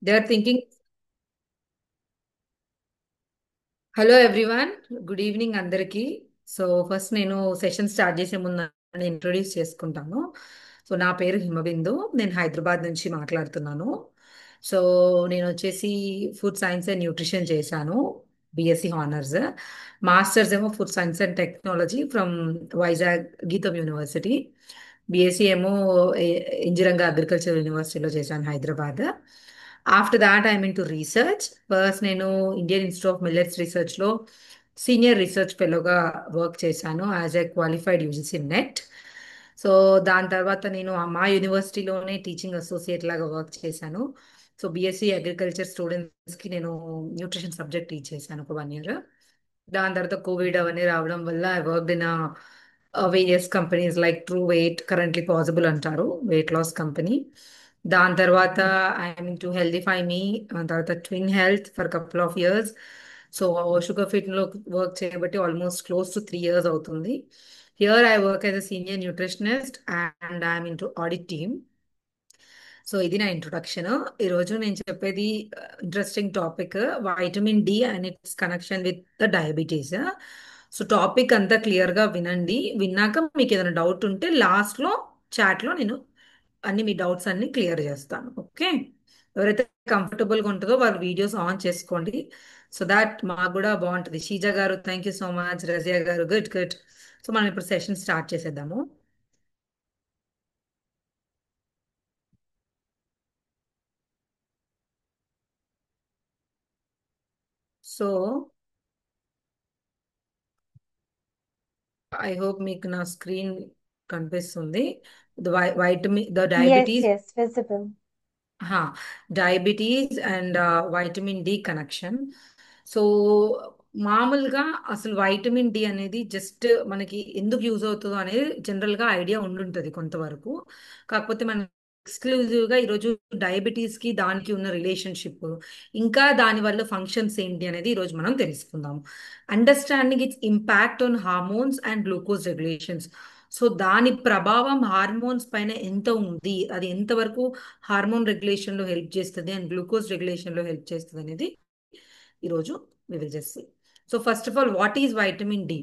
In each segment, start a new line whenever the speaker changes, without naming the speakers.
They are thinking. Hello everyone, good evening అందరికీ. So first నేను session start చేసే ముందు నేను ఇంట్రొడ్యూస్ చేసుకుంటాను. సో నా పేరు హిమబిందు, నేను హైదరాబాద్ నుంచి మాట్లాడుతున్నాను. సో నేను వచ్చేసి ఫుడ్ సైన్స్ అండ్ న్యూట్రిషన్ చేశాను, బిఎస్సి హానర్స్. మాస్టర్స్ ఏమో food science and technology from Vizag GITAM university. BSc ఏమో ఇంజిరంగా అగ్రికల్చర్ యూనివర్సిటీలో చేశాను, Hyderabad. After that I mean to research. First నేను ఇండియన్ ఇన్స్టిట్యూట్ ఆఫ్ మిల్లెట్స్ రీసెర్చ్లో సీనియర్ రీసెర్చ్ ఫెలోగా వర్క్ చేశాను as a qualified UGC NET. So దాని తర్వాత నేను మా యూనివర్సిటీలోనే టీచింగ్ అసోసియేట్ లాగా వర్క్ చేశాను. సో బిఎస్సి అగ్రికల్చర్ స్టూడెంట్స్కి నేను న్యూట్రిషన్ సబ్జెక్ట్ టీచ్ చేశాను ఒక 1 year. దాని తర్వాత కోవిడ్ అవన్నీ రావడం వల్ల I work in various companies like True Weight, currently possible అంటారు, వెయిట్ లాస్ కంపెనీ. దాని తర్వాత I mean to HealthifyMe, దాని తర్వాత Twin Health for couple of years. So sugar ఫిట్లో వర్క్ చేయబట్టి ఆల్మోస్ట్ క్లోజ్ టు 3 years అవుతుంది. Here I work as a senior nutritionist and I'm in to audit team. So ఇది నా introduction. ఈరోజు నేను చెప్పేది interesting topic, vitamin D and it's connection with the diabetes. So topic అంతా క్లియర్గా వినండి. విన్నాక మీకు ఏదైనా డౌట్ ఉంటే లాస్ట్లో చాట్లో నేను మీ డౌట్స్ అన్ని క్లియర్ చేస్తాను. ఓకే? ఎవరైతే కంఫర్టబుల్గా ఉంటుందో వాళ్ళు వీడియోస్ ఆన్ చేసుకోండి, సో దాట్ మాకు కూడా బాగుంటుంది. షీజా గారు thank you so much, Razia గారు గుడ్ గుడ్. సో మనం ఇప్పుడు సెషన్ స్టార్ట్ చేసేద్దాము. సో ఐ హోప్ మీకు నా స్క్రీన్ కనిపిస్తుంది. Vitamin the
Yes,
diabetes.
yes, visible.
Diabetes and vitamin D connection. So మామూలుగా అసలు వైటమిన్ డి అనేది జస్ట్ మనకి ఎందుకు యూజ్ అవుతుందో అనేది జనరల్గా ఐడియా ఉండుంటుంది కొంతవరకు. కాకపోతే మనం ఎక్స్క్లూజివ్గా ఈరోజు డయాబెటీస్కి దానికి ఉన్న రిలేషన్షిప్, ఇంకా దాని వల్ల ఫంక్షన్స్ ఏంటి అనేది ఈరోజు మనం తెలుసుకుందాం. Understanding its impact on hormones and glucose regulations. So దాని ప్రభావం హార్మోన్స్ పైన ఎంత ఉంది, అది ఎంతవరకు హార్మోన్ రెగ్యులేషన్లో హెల్ప్ చేస్తుంది అండ్ గ్లూకోజ్ రెగ్యులేషన్లో హెల్ప్ చేస్తుంది అనేది ఈరోజు we will just see. So first of all, what is vitamin D?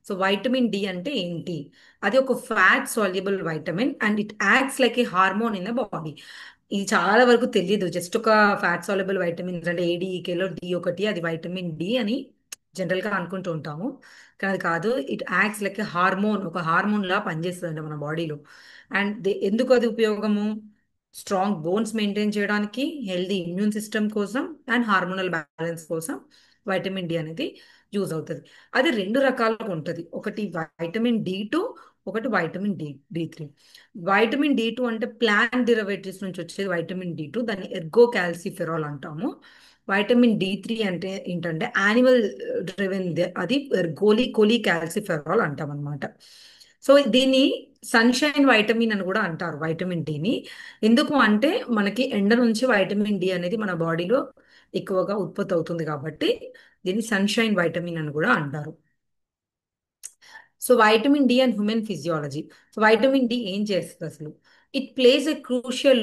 So vitamin D అంటే ఏంటి? అది ఒక fat soluble vitamin and it acts like a hormone in the body. ఇది చాలా వరకు తెలియదు, జస్ట్ ఒక ఫ్యాట్ సాల్యుబుల్ వైటమిన్స్ అంటే ఏడీకేలో డి ఒకటి, అది వైటమిన్ డి అని జనరల్గా అనుకుంటూ ఉంటాము. కానీ అది కాదు, it acts like a hormone, ఒక హార్మోన్ లా పనిచేస్తుంది మన బాడీలో. అండ్ ఎందుకు అది ఉపయోగము? స్ట్రాంగ్ బోన్స్ మెయింటైన్ చేయడానికి, హెల్దీ ఇమ్యూన్ సిస్టమ్ కోసం అండ్ హార్మోనల్ బ్యాలెన్స్ కోసం వైటమిన్ డి అనేది యూజ్ అవుతుంది. అది రెండు రకాలుగా ఉంటుంది, ఒకటి వైటమిన్ డి2, ఒకటి వైటమిన్ డి3. వైటమిన్ డి2 అంటే ప్లాంట్ డెరివేటివ్స్ నుంచి వచ్చేది వైటమిన్ డి2, దాన్ని ఎర్గో క్యాల్సిఫెరాల్ అంటాము. వైటమిన్ డి3 అంటే ఏంటంటే యానిమల్ డ్రివెన్, అది కోలీ క్యాల్సిఫెరాల్ అంటాం అనమాట. సో దీన్ని సన్షైన్ వైటమిన్ అని కూడా అంటారు వైటమిన్ డిని. ఎందుకు అంటే మనకి ఎండ నుంచి వైటమిన్ డి అనేది మన బాడీలో ఎక్కువగా ఉత్పత్తి అవుతుంది కాబట్టి దీన్ని సన్షైన్ వైటమిన్ అని కూడా అంటారు. So vitamin D and human physiology. So vitamin D ఏం చేస్తుంది అసలు? It plays a crucial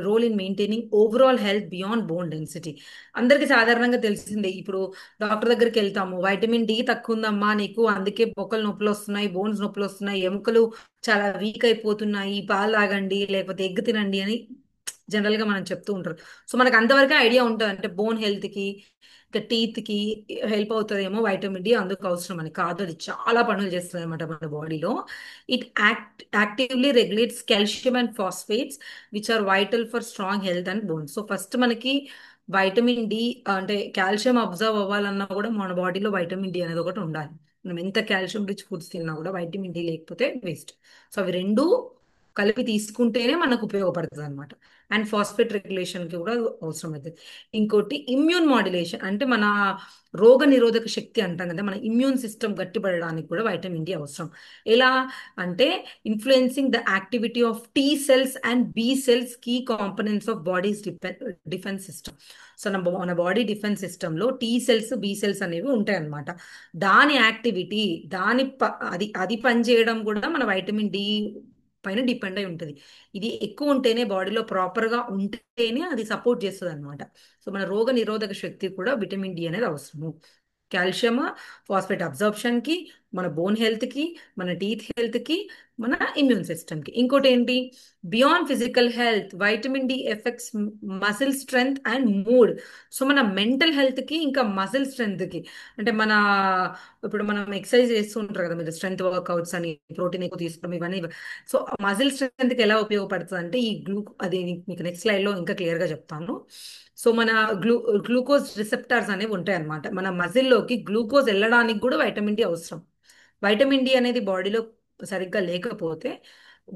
role in maintaining overall health beyond bone density. అందరికీ సాధారణంగా తెలిసిందే, ఇప్పుడు డాక్టర్ దగ్గరికి వెళ్తాము, వైటమిన్ డి తక్కువ ఉందమ్మా నీకు, అందుకే బొక్కలు నొప్పులు వస్తున్నాయి, బోన్స్ నొప్పులు వస్తున్నాయి, ఎముకలు చాలా వీక్ అయిపోతున్నాయి, పాలు తాగండి లేకపోతే ఎగ్ తినండి అని జనరల్ గా మనం చెప్తూ ఉంటారు. సో మనకు అంతవరకే ఐడియా ఉంటుంది, అంటే బోన్ హెల్త్ కి, ఇంకా టీత్ కి హెల్ప్ అవుతుందేమో వైటమిన్ డి, అందుకు అవసరం అని కాదు, అది చాలా పనులు చేస్తుంది అనమాట మన బాడీలో. It actively regulates calcium and phosphates which are vital for strong health and bones. So first మనకి వైటమిన్ డి అంటే కాల్షియం అబ్జర్వ్ అవ్వాలన్నా కూడా మన బాడీలో వైటమిన్ డి అనేది ఒకటి ఉండాలి. మనం ఎంత కాల్షియం రిచ్ ఫుడ్స్ తిన్నా కూడా వైటమిన్ డి లేకపోతే వేస్ట్. సో అవి రెండు కలిపి తీసుకుంటేనే మనకు ఉపయోగపడుతుంది అనమాట. అండ్ ఫాస్ఫేట్ రెగ్యులేషన్ కి కూడా అవసరం అవుతుంది. ఇంకోటి ఇమ్యూన్ మాడ్యులేషన్, అంటే మన రోగ నిరోధక శక్తి అంటాం కదా, మన ఇమ్యూన్ సిస్టమ్ గట్టిపడడానికి కూడా వైటమిన్ డి అవసరం. ఎలా అంటే influencing the activity of T cells and B cells, key components of body's defence system. So మన బాడీ డిఫెన్స్ సిస్టంలో టీ సెల్స్, బి సెల్స్ అనేవి ఉంటాయి అన్నమాట. దాని యాక్టివిటీ, అది పనిచేయడం కూడా మన వైటమిన్ డి పైన డిపెండ్ అయి ఉంటుంది. ఇది ఎక్కువ ఉంటేనే బాడీలో ప్రాపర్గా ఉంటేనే అది సపోర్ట్ చేస్తుంది అనమాట. సో మన రోగ నిరోధక శక్తి కూడా విటమిన్ డి అనేది అవసరము. కాల్షియం ఫాస్ఫేట్ అబ్జార్ప్షన్కి, మన బోన్ హెల్త్కి, మన టీత్ హెల్త్కి, మన ఇమ్యూన్ సిస్టమ్కి. ఇంకోటి ఏంటి, beyond physical health vitamin D effects muscle strength and mood. So మన మెంటల్ హెల్త్కి ఇంకా మసిల్ స్ట్రెంగ్త్కి, అంటే మన ఇప్పుడు మనం ఎక్సర్సైజ్ చేస్తూ ఉంటారు కదా మీరు, స్ట్రెంగ్త్ వర్కౌట్స్ అని, ప్రోటీన్ ఎక్కువ తీసుకోవడం ఇవన్నీ. సో మజిల్ స్ట్రెంగ్త్కి ఎలా ఉపయోగపడుతుంది అంటే ఈ అది మీకు నెక్స్ట్ స్లైడ్లో ఇంకా క్లియర్గా చెప్తాను. సో మన గ్లూ గ్లూకోజ్ రిసెప్టార్స్ అనేవి ఉంటాయి అన్నమాట. మన మజిల్లోకి గ్లూకోజ్ వెళ్ళడానికి కూడా వైటమిన్ డి అవసరం. వైటమిన్ డి అనేది బాడీలో సరిగ్గా లేకపోతే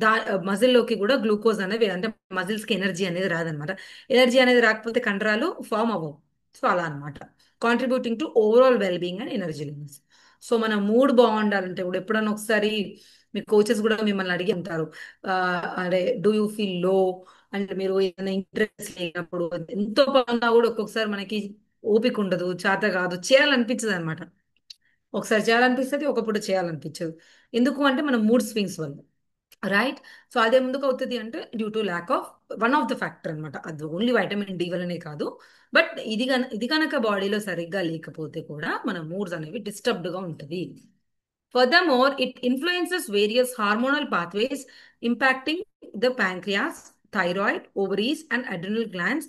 దా మజిల్లోకి కూడా గ్లూకోజ్ అనేది, అంటే మజిల్స్కి ఎనర్జీ అనేది రాదనమాట. ఎనర్జీ అనేది రాకపోతే కండరాలు ఫామ్ అవ్వవు. సో అలా అనమాట. Contributing to overall wellbeing and energy levels. So మన మూడ్ బాగుండాలంటే కూడా ఎప్పుడన్నా ఒకసారి మీ కోచెస్ కూడా మిమ్మల్ని అడిగి ఉంటారు, అదే డూ యూ ఫీల్ లో, అంటే మీరు ఏదైనా ఇంట్రెస్ట్ లేనప్పుడు ఎంతో బాగున్నా కూడా ఒక్కొక్కసారి మనకి ఓపిక ఉండదు, చేత కాదు, చేయాలనిపించదు అనమాట. ఒకసారి చేయాలనిపిస్తుంది, ఒకప్పుడు చేయాలనిపించదు. ఎందుకు అంటే మన మూడ్ స్వింగ్స్ వల్ల, రైట్. సో అదే ముందుకు అవుతుంది అంటే due to lack of one of the factor అనమాట. అది ఓన్లీ వైటమిన్ డి వల్లనే కాదు, బట్ ఇది కనుక బాడీలో సరిగ్గా లేకపోతే కూడా మన మూడ్స్ అనేవి డిస్టర్బ్డ్గా ఉంటుంది. Furthermore, it influences various hormonal pathways impacting the pancreas, thyroid, ovaries, and adrenal glands,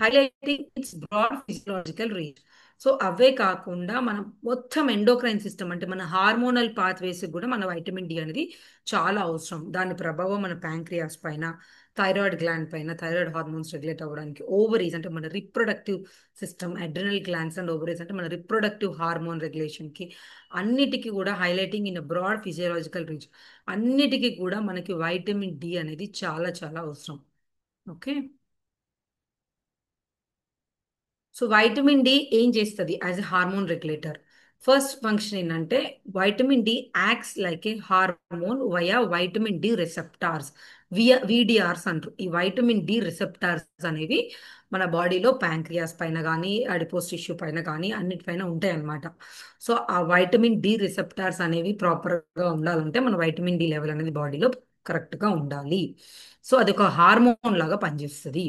highlighting its broad physiological range. So అవే కాకుండా మనం మొత్తం ఎండోక్రైన్ సిస్టమ్, అంటే మన హార్మోనల్ పాత్వేస్ కూడా మన వైటమిన్ డి అనేది చాలా అవసరం. దాని ప్రభావం మన ప్యాంక్రియాస్ పైన, థైరాయిడ్ గ్లాండ్ పైన, థైరాయిడ్ హార్మోన్స్ రెగ్యులేట్ అవ్వడానికి, ఓవరీస్ అంటే మన reproductive system, adrenal glands and ovaries అంటే మన రిప్రొడక్టివ్ హార్మోన్ రెగ్యులేషన్కి, అన్నిటికీ కూడా highlighting in broad physiological reach. అన్నిటికీ కూడా మనకి వైటమిన్ డి అనేది చాలా చాలా అవసరం. ఓకే. సో వైటమిన్ డి ఏం చేస్తుంది as a hormone regulator? First function ఏంటంటే vitamin D acts like a hormone via vitamin D receptors, VDRs అంటారు. ఈ వైటమిన్ డి రిసెప్టార్స్ అనేవి మన బాడీలో ప్యాంక్రియాస్ పైన కానీ, అడిపోస్ టిష్యూ పైన కానీ అన్నిటిపైన ఉంటాయి అన్నమాట. సో ఆ వైటమిన్ డి రిసెప్టార్స్ అనేవి ప్రాపర్గా ఉండాలంటే మన వైటమిన్ డి లెవెల్ అనేది బాడీలో కరెక్ట్గా ఉండాలి. సో అది ఒక హార్మోన్ లాగా పనిచేస్తుంది.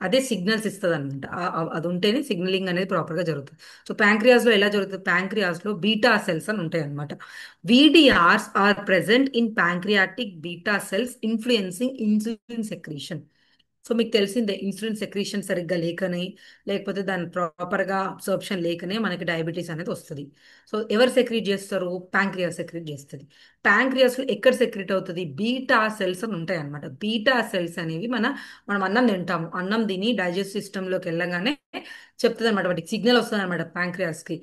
అదే సిగ్నల్స్ ఇస్తుంది అనమాట. అది ఉంటేనే సిగ్నలింగ్ అనేది ప్రాపర్గా జరుగుతుంది. సో ప్యాంక్రియాస్ లో ఎలా జరుగుతుంది? ప్యాంక్రియాస్ లో బీటా సెల్స్ అని ఉంటాయి అనమాట. VDRs are present in pancreatic beta cells influencing insulin secretion. So మీకు తెలిసిందే, ఇన్సులిన్ సెక్రీషన్ సరిగ్గా లేకనే, లేకపోతే దాని ప్రాపర్గా అబ్సార్ప్షన్ లేకనే మనకి డయాబెటీస్ అనేది వస్తుంది. సో ఎవరు సెక్రీట్ చేస్తారు? ప్యాంక్రియాస్ సెక్రీట్ చేస్తుంది. ప్యాంక్రియాస్ ఎక్కడ సెక్రీట్ అవుతుంది? బీటా సెల్స్ అని ఉంటాయి అనమాట. బీటా సెల్స్ అనేవి మనం అన్నం తింటాము, అన్నం తిని డైజెస్ట్ సిస్టంలోకి వెళ్ళగానే చెప్తుంది అనమాట, వాటికి సిగ్నల్ వస్తుంది అనమాట ప్యాంక్రియాస్కి.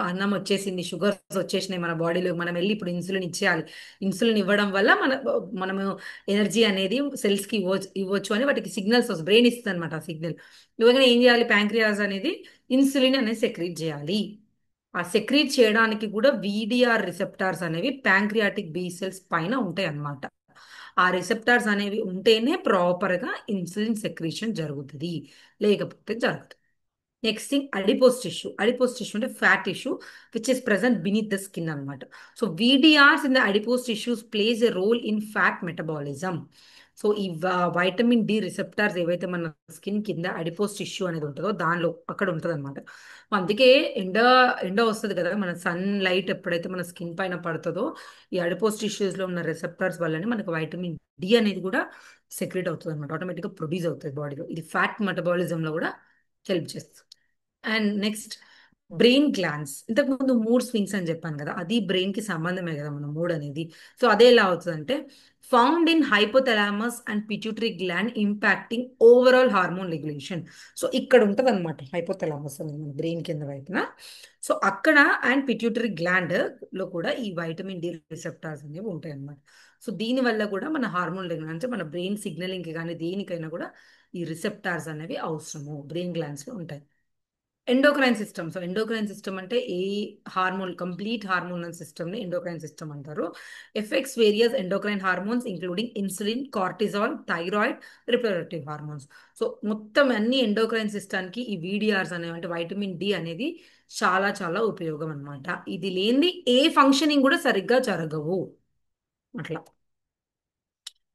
అన్నం వచ్చేసింది, షుగర్స్ వచ్చేసినాయి మన బాడీలో, మనం వెళ్ళి ఇప్పుడు ఇన్సులిన్ ఇచ్చేయాలి. ఇన్సులిన్ ఇవ్వడం వల్ల మనము ఎనర్జీ అనేది సెల్స్ కి ఇవ్వచ్చు అని వాటికి సిగ్నల్స్ వస్తుంది, బ్రెయిన్ ఇస్తుంది అనమాట ఆ సిగ్నల్. ఇవ్వగానే ఏం చేయాలి? ప్యాంక్రియాస్ అనేది ఇన్సులిన్ అనేది సెక్రీట్ చేయాలి. ఆ సెక్రీట్ చేయడానికి కూడా విడిఆర్ రిసెప్టార్స్ అనేవి ప్యాంక్రియాటిక్ బి సెల్స్ పైన ఉంటాయి అన్నమాట. ఆ రిసెప్టార్స్ అనేవి ఉంటేనే ప్రాపర్ గా ఇన్సులిన్ సెక్రీషన్ జరుగుతుంది, లేకపోతే జరగదు. Next thing, adipose tissue. Adipose tissue అంటే fat tissue which is present beneath the skin అనమాట. So VDRs in the adipose tissues plays a role in fat metabolism. So ఈ vitamin D receptors ఏవైతే మన skin కింద adipose tissue అనేది ఉంటుందో దానిలో అక్కడ ఉంటుంది అనమాట. అందుకే ఎండ ఎండ వస్తుంది కదా, మన సన్ లైట్ ఎప్పుడైతే మన స్కిన్ పైన పడుతుందో ఈ అడిపోస్ టిష్యూస్ లో ఉన్న రిసెప్టార్స్ వల్లనే మనకు వైటమిన్ డి అనేది కూడా సెక్రెట్ అవుతుంది అనమాట, ఆటోమేటిక్గా ప్రొడ్యూస్ అవుతుంది బాడీలో. ఇది ఫ్యాట్ మెటబాలిజంలో కూడా హెల్ప్ చేస్తుంది. And next, brain glands. ఇంతకు ముందు మూడ్ స్వింగ్స్ అని చెప్పాను కదా, అది బ్రెయిన్ కి సంబంధమే కదా మన మూడ్ అనేది. సో అదే ఎలా అవుతుందంటే found in hypothalamus and pituitary gland impacting overall hormone regulation. So ఇక్కడ ఉంటుంది అనమాట హైపోథలామస్ అనేది మన బ్రెయిన్ కింద వైపున. సో అక్కడ అండ్ పిట్యూటరీ గ్లాండ్ లో కూడా ఈ వైటమిన్ డి రిసెప్టార్స్ అనేవి ఉంటాయి అన్నమాట. సో దీని వల్ల కూడా మన హార్మోన్ రెగ్యులేషన్, అంటే మన బ్రెయిన్ సిగ్నలింగ్ కానీ దేనికైనా కూడా ఈ రిసెప్టార్స్ అనేవి అవసరము, బ్రెయిన్ గ్లాండ్స్ లో ఉంటాయి. Endocrine system. So endocrine system అంటే ఏ హార్మోన్, కంప్లీట్ హార్మోనల్ సిస్టమ్ ని ఎండోక్రైన్ సిస్టమ్ అంటారు. Effects various endocrine hormones including insulin, cortisol, thyroid, reproductive hormones. So మొత్తం అన్ని ఎండోక్రైన్ సిస్టానికి ఈ విడిఆర్స్ అనేవి, అంటే వైటమిన్ డి అనేది చాలా చాలా ఉపయోగం అనమాట. ఇది లేనిది ఏ ఫంక్షనింగ్ కూడా సరిగ్గా జరగవు అట్లా.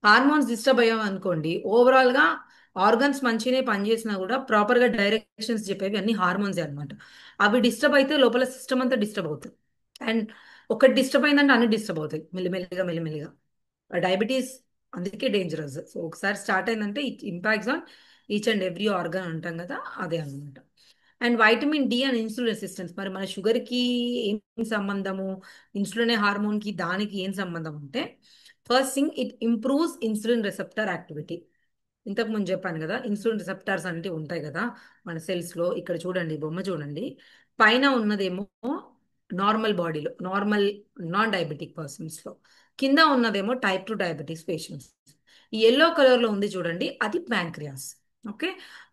హార్మోన్స్ డిస్టర్బ్ అయ్యాం అనుకోండి, ఓవరాల్ గా ఆర్గన్స్ మంచిగానే పనిచేసినా కూడా ప్రాపర్ గా డైరెక్షన్స్ చెప్పేవి అన్ని హార్మోన్స్ అన్నమాట. అవి డిస్టర్బ్ అయితే లోపల సిస్టమ్ అంతా డిస్టర్బ్ అవుతుంది. అండ్ ఒకటి డిస్టర్బ్ అయిందంటే అన్ని డిస్టర్బ్ అవుతాయి మెల్లిమెల్లిగా మెల్లిమెల్లిగా. డయాబెటీస్ అందుకే డేంజరస్. సో ఒకసారి స్టార్ట్ అయిందంటే it impacts on each and every organ అంటాం కదా, అదే అన్నమాట. And vitamin D and insulin resistance, మరి మన షుగర్ కి ఏం సంబంధము, ఇన్సులిన్ హార్మోన్ కి దానికి ఏం సంబంధం అంటే, first thing it improves insulin receptor activity. ఇంతకు ముందు చెప్పాను కదా, ఇన్సులిన్ రిసెప్టార్స్ అంటే ఉంటాయి కదా మన సెల్స్ లో. ఇక్కడ చూడండి, ఈ బొమ్మ చూడండి. పైన ఉన్నదేమో నార్మల్ బాడీలో, నార్మల్ నాన్ డయాబెటిక్ పర్సన్స్ లో. కింద ఉన్నదేమో టైప్ 2 డయాబెటిక్స్ పేషెంట్స్. ఈ ఎల్లో కలర్ లో ఉంది చూడండి, అది ప్యాంక్రియాస్. ఓకే.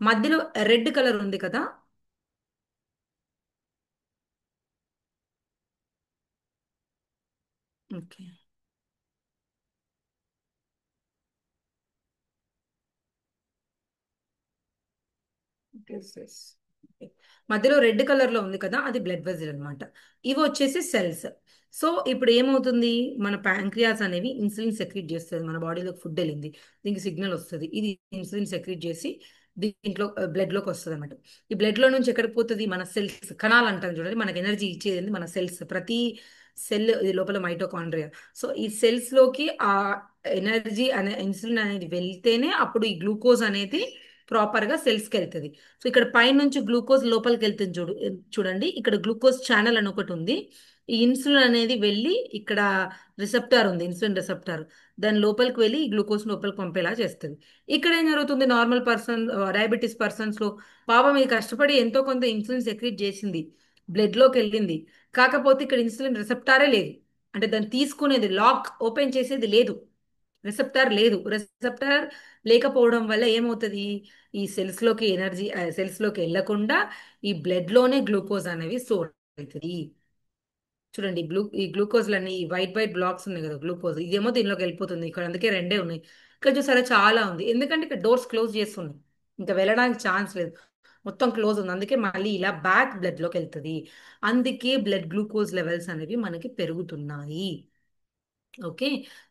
మధ్యలో రెడ్ కలర్ ఉంది కదా. ఓకే. Yes, yes. Okay. మధ్యలో రెడ్ కలర్ లో ఉంది కదా, అది బ్లడ్ వెజల్ అన్నమాట. ఇవి వచ్చేసి సెల్స్. సో ఇప్పుడు ఏమవుతుంది, మన ప్యాంక్రియాస్ అనేవి ఇన్సులిన్ సెక్రీట్ చేస్తుంది. మన బాడీలోకి ఫుడ్ వెళ్ళింది, దీనికి సిగ్నల్ వస్తుంది, ఇది ఇన్సులిన్ సెక్రీట్ చేసి దీంట్లో బ్లడ్ లోకి వస్తుంది అనమాట. ఈ బ్లడ్ లో నుంచి ఎక్కడికి పోతుంది, మన సెల్స్, కణాలు అంటాం చూడండి, మనకి ఎనర్జీ ఇచ్చేది మన సెల్స్. ప్రతి సెల్ ఇది లోపల మైటోకాండ్రియా. సో ఈ సెల్స్ లోకి ఆ ఎనర్జీ అనే ఇన్సులిన్ అనేది వెళ్తేనే అప్పుడు ఈ గ్లూకోజ్ అనేది ప్రాపర్ గా సెల్స్ కి వెళ్తుంది. సో ఇక్కడ పైనుంచి గ్లూకోజ్ లోపలికి వెళ్తుంది చూడండి, ఇక్కడ గ్లూకోజ్ ఛానల్ అని ఒకటి ఉంది. ఈ ఇన్సులిన్ అనేది వెళ్ళి ఇక్కడ రిసెప్టార్ ఉంది, ఇన్సులిన్ రిసెప్టార్. దాని లోపలికి వెళ్ళి ఈ గ్లూకోజ్ లోపలికి పంపేలా చేస్తుంది. ఇక్కడ ఏం జరుగుతుంది, నార్మల్ పర్సన్, డయాబెటీస్ పర్సన్స్ లో పాపం ఇది కష్టపడి ఎంతో కొంత ఇన్సులిన్ సెక్రీట్ చేసింది, బ్లడ్ లోకి వెళ్ళింది. కాకపోతే ఇక్కడ ఇన్సులిన్ రిసెప్టారే లేదు. అంటే దాన్ని తీసుకునేది, లాక్ ఓపెన్ చేసేది లేదు, రిసెప్టార్ లేదు. రిసెప్టార్ లేకపోవడం వల్ల ఏమవుతుంది, ఈ సెల్స్ లోకి ఎనర్జీ సెల్స్ లోకి వెళ్లకుండా ఈ బ్లడ్ లోనే గ్లూకోజ్ అనేవి స్టోర్ అవుతుంది. చూడండి, ఈ గ్లూకోజ్లన్నీ ఈ వైట్ వైట్ బ్లాక్స్ ఉన్నాయి కదా గ్లూకోజ్, ఇదేమో దీనిలోకి వెళ్ళిపోతుంది. ఇక్కడ అందుకే రెండే ఉన్నాయి. ఇక్కడ చూసారా చాలా ఉంది, ఎందుకంటే ఇక్కడ డోర్స్ క్లోజ్ చేస్తున్నాయి, ఇంకా వెళ్ళడానికి ఛాన్స్ లేదు, మొత్తం క్లోజ్ ఉంది. అందుకే మళ్ళీ ఇలా బ్యాక్ బ్లడ్ లోకి వెళ్తుంది. అందుకే బ్లడ్ గ్లూకోజ్ లెవెల్స్ అనేవి మనకి పెరుగుతున్నాయి. ఓకే.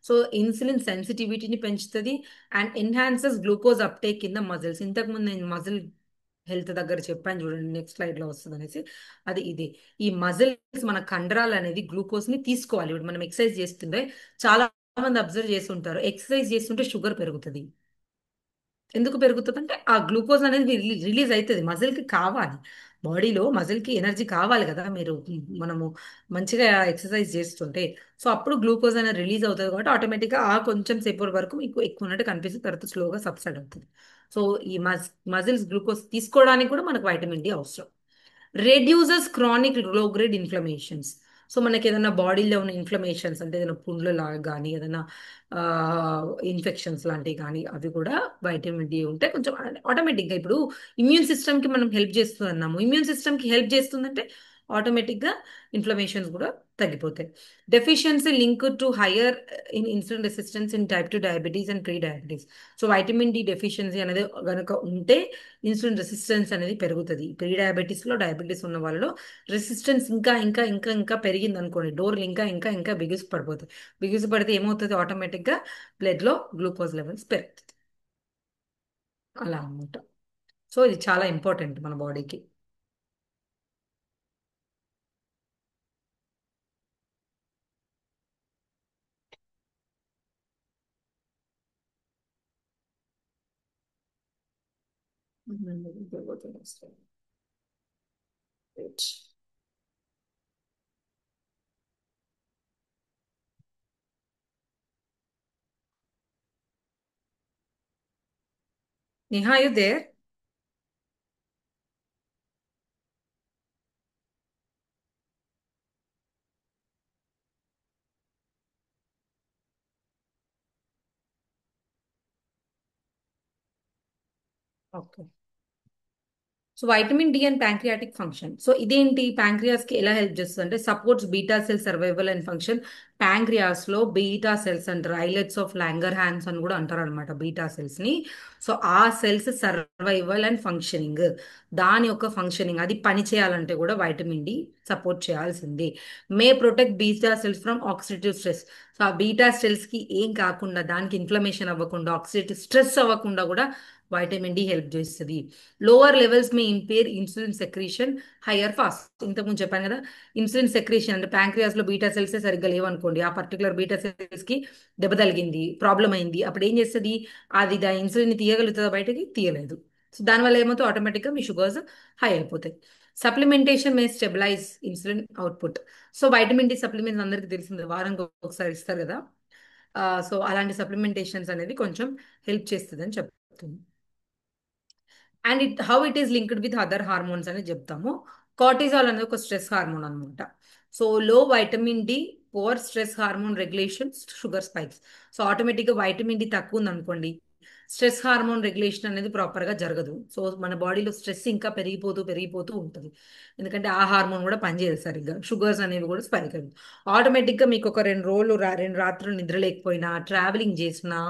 సో ఇన్సులిన్ సెన్సిటివిటీని పెంచుతుంది and enhances glucose uptake in the muscles. ఇంతకుముందు నేను మజిల్ హెల్త్ దగ్గర చెప్పాను చూడండి, నెక్స్ట్ స్లైడ్ లో వస్తుంది అనేసి. అది ఇది, ఈ మజిల్స్ మన కండరాలు అనేది గ్లూకోజ్ ని తీసుకోవాలి. ఇప్పుడు మనం ఎక్సర్సైజ్ చేస్తుంటే చాలా మంది అబ్జర్వ్ చేసి ఉంటారు, ఎక్సర్సైజ్ చేస్తుంటే షుగర్ పెరుగుతుంది. ఎందుకు పెరుగుతుంది అంటే ఆ గ్లూకోజ్ అనేది రిలీజ్ అవుతుంది, మజిల్ కి కావాలి. బాడీలో మజిల్ కి ఎనర్జీ కావాలి కదా, మీరు మనము మంచిగా ఎక్సర్సైజ్ చేస్తుంటే. సో అప్పుడు గ్లూకోజ్ అనేది రిలీజ్ అవుతుంది కాబట్టి ఆటోమేటిక్ గా ఆ కొంచెం సేపు వరకు మీకు ఎక్కువ ఉన్నట్టు కనిపిస్తుంది, తర్వాత స్లోగా సబ్సైడ్ అవుతుంది. సో ఈ మజిల్స్ గ్లూకోజ్ తీసుకోవడానికి కూడా మనకు వైటమిన్ డి అవసరం. రెడ్యూసెస్ క్రానిక్ లో గ్రేడ్ ఇన్ఫ్లమేషన్స్. సో మనకి ఏదైనా బాడీలో ఉన్న ఇన్ఫ్లమేషన్స్ అంటే ఏదైనా పుండ్లు లాగా కానీ, ఏదైనా ఇన్ఫెక్షన్స్ లాంటివి కానీ, అవి కూడా వైటమిన్ డి ఉంటే కొంచెం ఆటోమేటిక్గా, ఇప్పుడు ఇమ్యూన్ సిస్టమ్కి మనం హెల్ప్ చేస్తుంది అన్నాము, ఇమ్యూన్ సిస్టమ్కి హెల్ప్ చేస్తుందంటే ఆటోమేటిక్గా ఇన్ఫ్లమేషన్స్ కూడా తగ్గిపోతాయి. Deficiency link to higher in insulin resistance in type 2 diabetes and pre diabetes. So vitamin D deficiency అనేది కనుక ఉంటే ఇన్సులిన్ రెసిస్టెన్స్ అనేది పెరుగుతుంది. ప్రీ డయాబెటీస్ లో, డయాబెటీస్ ఉన్న వాళ్ళలో రెసిస్టెన్స్ ఇంకా ఇంకా ఇంకా ఇంకా పెరిగింది అనుకోండి, డోర్లు ఇంకా ఇంకా ఇంకా బిగుసు పడిపోతాయి. బిగుసు పడితే ఏమవుతుంది, ఆటోమేటిక్ గా బ్లడ్ లో గ్లూకోజ్ లెవెల్స్ పెరుగుతుంది. అలా అనమాట. సో ఇది చాలా ఇంపార్టెంట్ మన బాడీకి. Neha, are you there? Okay. So vitamin D and pancreatic function. So ఇదేంటి ప్యాంక్రియాస్ కి ఎలా హెల్ప్ చేస్తుంది అంటే supports beta cell survival and function. Pancreas లో బీటా సెల్స్ అంటారు, ఐలెట్స్ ఆఫ్ లాంగర్ హ్యాండ్స్ అని కూడా అంటారు అనమాట బీటా సెల్స్ ని. సో ఆ సెల్స్ సర్వైవల్ అండ్ ఫంక్షనింగ్, దాని యొక్క ఫంక్షనింగ్ అది పని చేయాలంటే కూడా వైటమిన్ డి సపోర్ట్ చేయాల్సిందే. May protect beta cells from oxidative stress. So ఆ బీటా సెల్స్ కి ఏం కాకుండా, దానికి ఇన్ఫ్లమేషన్ అవ్వకుండా, ఆక్సిడేటివ్ స్ట్రెస్ అవ్వకుండా కూడా వైటమిన్ డి హెల్ప్ చేస్తుంది. Lower levels may impair insulin secretion higher fast. ఇంతకుముందు చెప్పాను కదా, ఇన్సులిన్ సెక్రీషన్ అంటే ప్యాంక్రియాస్ లో బీటా సెల్స్ సరిగ్గా లేవనుకోండి, ఆ పర్టికులర్ బీటా సెల్స్ కి దెబ్బ తగిలింది, ప్రాబ్లం అయింది, అప్పుడు ఏం చేస్తుంది, అది దా ఇన్సులిన్ తీయగలుగుతుందా బయటకి, తీయలేదు. సో దానివల్ల ఏమవుతుంది, ఆటోమేటిక్గా మీ షుగర్స్ హై అయిపోతాయి. Supplementation may stabilise insulin output. So vitamin D supplements అందరికీ తెలిసింది, వారానికి ఒకసారి ఇస్తారు కదా. సో అలాంటి సప్లిమెంటేషన్స్ అనేది కొంచెం హెల్ప్ చేస్తుంది అని చెప్తుంది. And how it is linked with other hormones అని చెప్తాము. కార్టిజాల్ అనేది ఒక స్ట్రెస్ హార్మోన్ అనమాట. So low vitamin D, poor stress hormone regulation, sugar spikes. So ఆటోమేటిక్గా వైటమిన్ డి తక్కువ ఉంది అనుకోండి, స్ట్రెస్ హార్మోన్ రెగ్యులేషన్ అనేది ప్రాపర్గా జరగదు. సో మన బాడీలో స్ట్రెస్ ఇంకా పెరిగిపోతూ పెరిగిపోతూ ఉంటుంది, ఎందుకంటే ఆ హార్మోన్ కూడా పనిచేయదు సరిగ్గా, షుగర్స్ అనేవి కూడా స్పైక్ అయ్యి ఆటోమేటిక్గా మీకు ఒక 2 రోజులు 2 రాత్రులు నిద్ర లేకపోయినా, ట్రావెలింగ్ చేసినా,